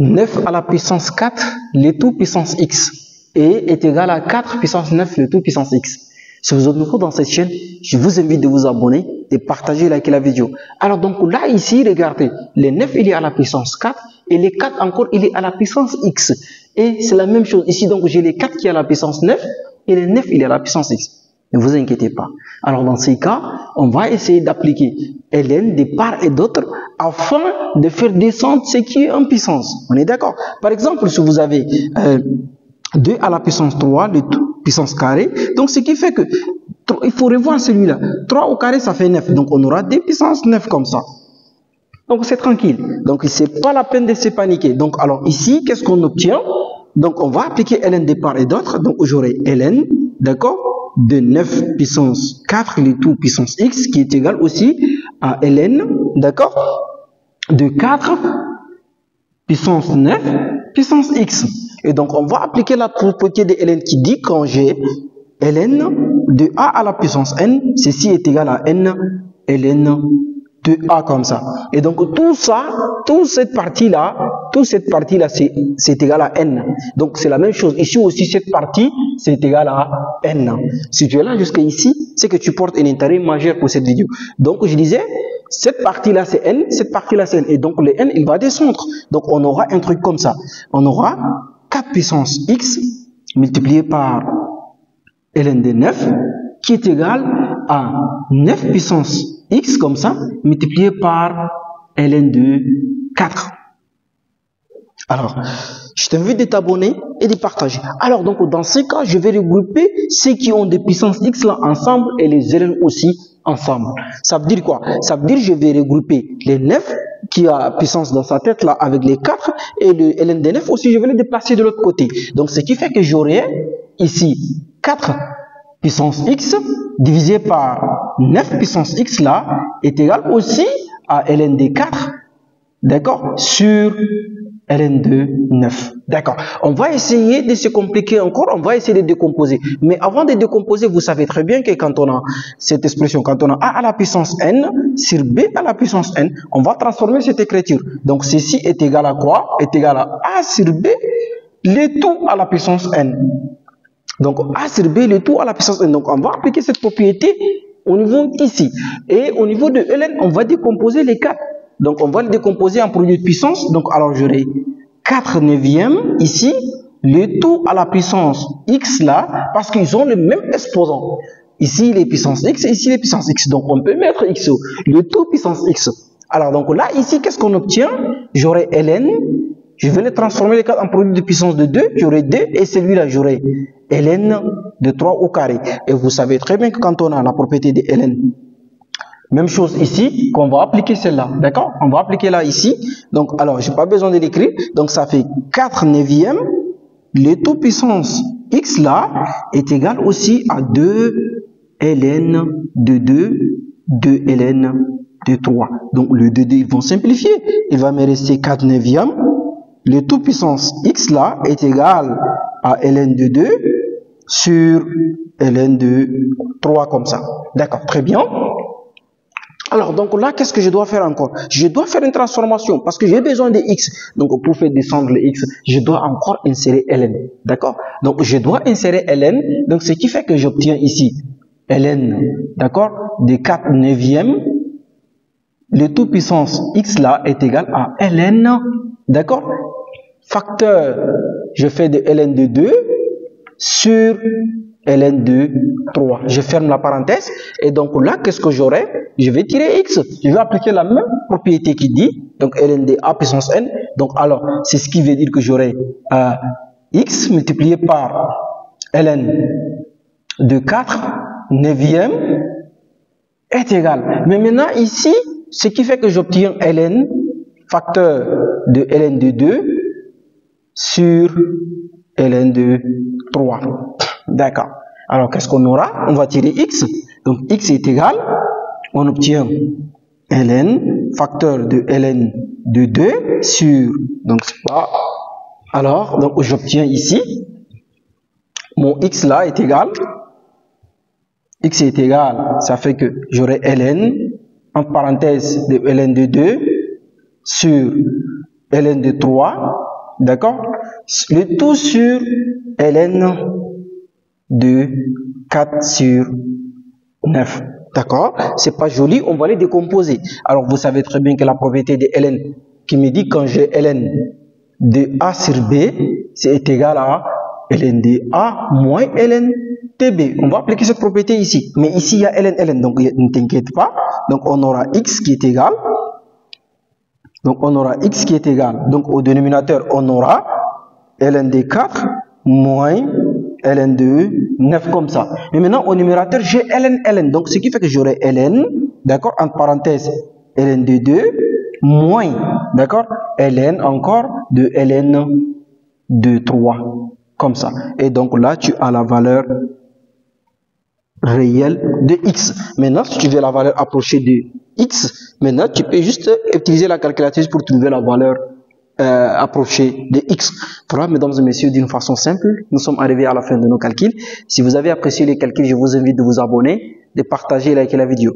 9 à la puissance 4, le tout puissance x, et est égal à 4 puissance 9, le tout puissance x. Si vous êtes nouveau dans cette chaîne, je vous invite de vous abonner et partager, liker la vidéo. Alors donc là, ici, regardez, le 9 il est à la puissance 4, et le 4 encore, il est à la puissance x. Et c'est la même chose ici, donc j'ai le 4 qui est à la puissance 9, et le 9 il est à la puissance x. Ne vous inquiétez pas. Alors dans ces cas, on va essayer d'appliquer ln de part et d'autre afin de faire descendre ce qui est en puissance. On est d'accord? Par exemple, si vous avez 2 à la puissance 3, le tout puissance carré, donc ce qui fait que il faut revoir celui-là. 3 au carré, ça fait 9. Donc on aura 2 puissance 9 comme ça. Donc c'est tranquille. Donc c'est pas la peine de se paniquer. Donc alors ici, qu'est-ce qu'on obtient? Donc on va appliquer ln de part et d'autre. Donc j'aurai ln, d'accord, de 9 puissance 4, le tout puissance x, qui est égal aussi à ln, d'accord, de 4 puissance 9 puissance x. Et donc on va appliquer la propriété de ln qui dit quand j'ai ln de a à la puissance n, ceci est égal à n ln de a comme ça. Et donc tout ça, toute cette partie-là, c'est égal à n. Donc c'est la même chose. Ici aussi, cette partie, c'est égal à n. Si tu es là jusqu'à ici, c'est que tu portes un intérêt majeur pour cette vidéo. Donc je disais, cette partie-là c'est n, cette partie-là c'est n. Et donc le n, il va descendre. Donc on aura un truc comme ça. On aura 4 puissance x multiplié par ln de 9 qui est égal à 9 puissance x comme ça multiplié par ln de 4. Alors, je t'invite de t'abonner et de partager. Alors donc dans ce cas, je vais regrouper ceux qui ont des puissances x là ensemble et les ln aussi ensemble. Ça veut dire quoi? Ça veut dire que je vais regrouper les 9 qui a puissance dans sa tête là avec les 4 et le ln de 9 aussi, je vais les déplacer de l'autre côté. Donc ce qui fait que j'aurai ici 4 puissance x divisé par 9 puissance x là est égal aussi à ln de 4, d'accord, sur ln de 9. D'accord. On va essayer de se compliquer encore, on va essayer de décomposer. Mais avant de décomposer, vous savez très bien que quand on a cette expression, quand on a a à la puissance n sur b à la puissance n, on va transformer cette écriture. Donc ceci est égal à quoi? Est égal à a sur b, le tout à la puissance n. Donc a sur b, le tout à la puissance n. Donc on va appliquer cette propriété au niveau ici. Et au niveau de ln, on va décomposer les 4. Donc on va le décomposer en produit de puissance. Donc alors j'aurai 4 neuvièmes ici, le tout à la puissance x là, parce qu'ils ont le même exposant. Ici les puissances x et ici les puissances x. Donc on peut mettre x, le tout puissance x. Alors donc là, ici, qu'est-ce qu'on obtient? J'aurai ln, je vais les transformer les 4 en produit de puissance de 2, j'aurai 2, et celui-là j'aurai ln de 3 au carré. Et vous savez très bien que quand on a la propriété de ln, même chose ici, qu'on va appliquer celle-là, d'accord? On va appliquer là, ici. Donc, alors, j'ai pas besoin de l'écrire. Donc, ça fait 4 neuvièmes. Le tout puissance x là est égal aussi à 2 ln de 2, 2 ln de 3. Donc, le 2, ils vont simplifier. Il va me rester 4 neuvièmes. Le tout puissance x là est égal à ln de 2 sur ln de 3 comme ça. D'accord, très bien. Alors, donc là, qu'est-ce que je dois faire encore? Je dois faire une transformation parce que j'ai besoin de x. Donc, pour faire descendre le x, je dois encore insérer ln. D'accord? Donc, je dois insérer ln. Donc, ce qui fait que j'obtiens ici ln, d'accord, de 4 neuvièmes. Le tout puissance x là est égal à ln, d'accord? Facteur, je fais de ln de 2 sur ln de 3. Je ferme la parenthèse et donc là, qu'est-ce que j'aurai? Je vais tirer x. Je vais appliquer la même propriété qui dit, donc ln de a puissance n. Donc alors, c'est ce qui veut dire que j'aurai x multiplié par ln de 4 neuvième est égal. Mais maintenant ici, ce qui fait que j'obtiens ln facteur de ln de 2 sur ln de 3. D'accord. Alors, qu'est-ce qu'on aura? On va tirer x. Donc, x est égal, on obtient ln, facteur de ln de 2 sur, donc c'est pas, alors, donc j'obtiens ici, mon x là est égal, x est égal, ça fait que j'aurai ln, en parenthèse de ln de 2 sur ln de 3, d'accord? Le tout sur ln de 4 sur 9. D'accord? C'est pas joli, on va les décomposer. Alors, vous savez très bien que la propriété de ln qui me dit quand j'ai ln de A sur B, c'est égal à ln de A moins ln de B. On va appliquer cette propriété ici. Mais ici, il y a ln, donc ne t'inquiète pas. Donc, on aura x qui est égal. Donc, on aura x qui est égal. Donc, au dénominateur, on aura ln de 4 moins ln de 9 comme ça. Mais maintenant, au numérateur, j'ai ln. Donc, ce qui fait que j'aurai ln, d'accord, entre parenthèses, ln de 2 moins, d'accord, ln encore de ln de 3, comme ça. Et donc là, tu as la valeur réelle de x. Maintenant, si tu veux la valeur approchée de x, maintenant, tu peux juste utiliser la calculatrice pour trouver la valeur approchée de x. Voilà, mesdames et messieurs, d'une façon simple, nous sommes arrivés à la fin de nos calculs. Si vous avez apprécié les calculs, je vous invite de vous abonner, de partager et liker la vidéo.